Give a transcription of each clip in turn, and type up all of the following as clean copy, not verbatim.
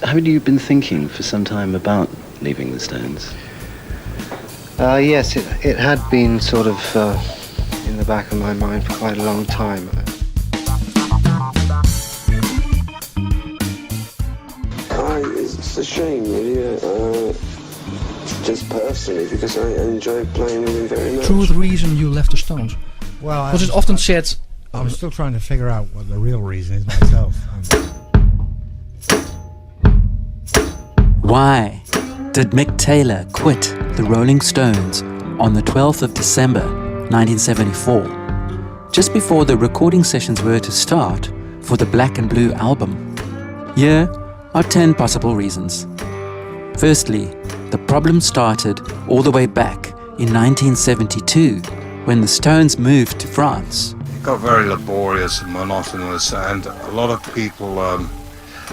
Had you been thinking for some time about leaving the Stones? Yes, it had been sort of in the back of my mind for quite a long time. It's a shame, really, just personally, because I enjoy playing with him very much. True, the reason you left the Stones? Well, Was it often said... I was still trying to figure out what the real reason is myself. Why did Mick Taylor quit the Rolling Stones on the 12th of December 1974, just before the recording sessions were to start for the Black and Blue album? Here are 10 possible reasons. Firstly, the problem started all the way back in 1972 when the Stones moved to France. It got very laborious and monotonous, and a lot of people,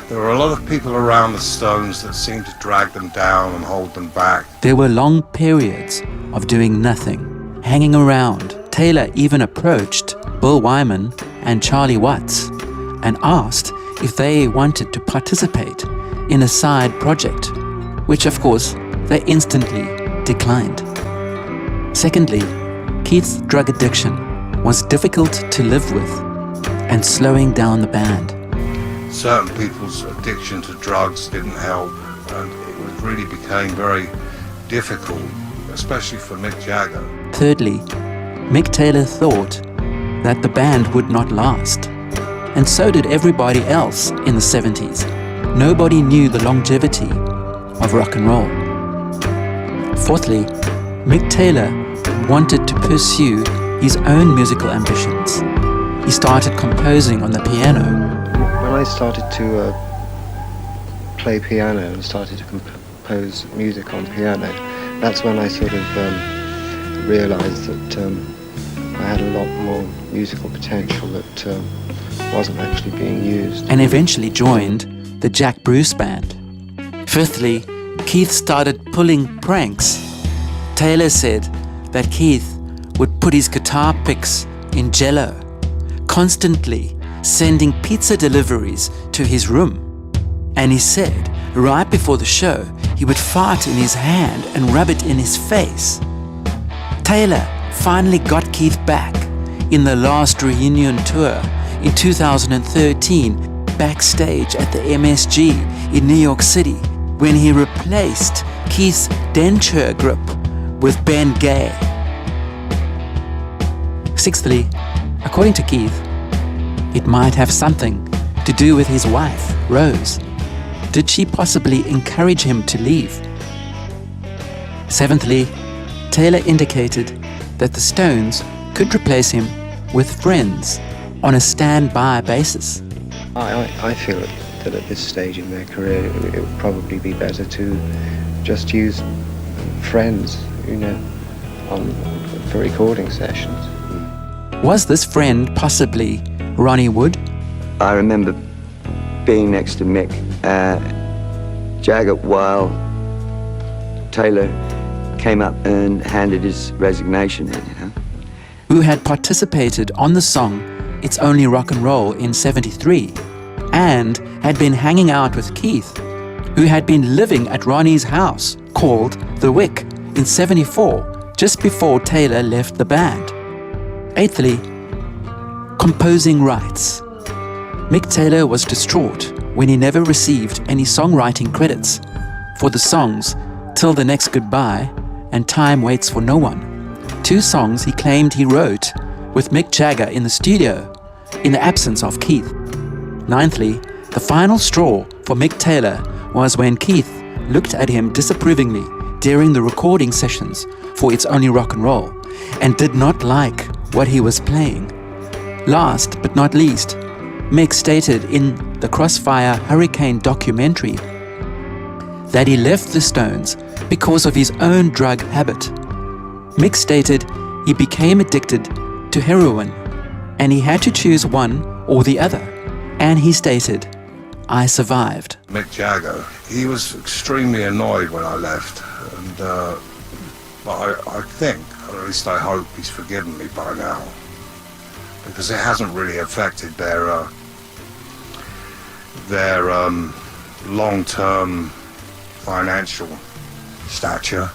there were a lot of people around the Stones that seemed to drag them down and hold them back. There were long periods of doing nothing, hanging around. Taylor even approached Bill Wyman and Charlie Watts and asked if they wanted to participate in a side project, which of course they instantly declined. Secondly, Keith's drug addiction was difficult to live with and slowing down the band. Certain people's addiction to drugs didn't help, and it really became very difficult, especially for Mick Jagger. Thirdly, Mick Taylor thought that the band would not last, and so did everybody else in the 70s. Nobody knew the longevity of rock and roll. Fourthly, Mick Taylor wanted to pursue his own musical ambitions. He started composing on the piano. When I started to play piano and started to compose music on piano, that's when I sort of realised that I had a lot more musical potential that wasn't actually being used. And eventually joined the Jack Bruce Band. Fifthly, Keith started pulling pranks. Taylor said that Keith would put his guitar picks in Jell-O, constantly sending pizza deliveries to his room. And he said right before the show he would fart in his hand and rub it in his face. Taylor finally got Keith back in the last reunion tour in 2013 backstage at the MSG in New York City when he replaced Keith's denture grip with Ben Gay. Sixthly, according to Keith, it might have something to do with his wife, Rose. Did she possibly encourage him to leave? Seventhly, Taylor indicated that the Stones could replace him with friends on a standby basis. I feel that at this stage in their career it would probably be better to just use friends, for recording sessions. Was this friend possibly Ronnie Wood? I remember being next to Mick Jagger while Taylor came up and handed his resignation in, who had participated on the song It's Only Rock and Roll in '73 and had been hanging out with Keith, who had been living at Ronnie's house called The Wick in '74, just before Taylor left the band. Eighthly, composing rights. Mick Taylor was distraught when he never received any songwriting credits for the songs Till the Next Goodbye and Time Waits for No One, 2 songs he claimed he wrote with Mick Jagger in the studio in the absence of Keith. Ninthly, the final straw for Mick Taylor was when Keith looked at him disapprovingly during the recording sessions for It's Only Rock and Roll and did not like what he was playing. Last but not least, Mick stated in the Crossfire Hurricane documentary that he left the Stones because of his own drug habit. Mick stated he became addicted to heroin and he had to choose one or the other. And he stated, I survived. Mick Jagger, he was extremely annoyed when I left, and but I think, or at least I hope, he's forgiven me by now, because it hasn't really affected their long-term financial stature.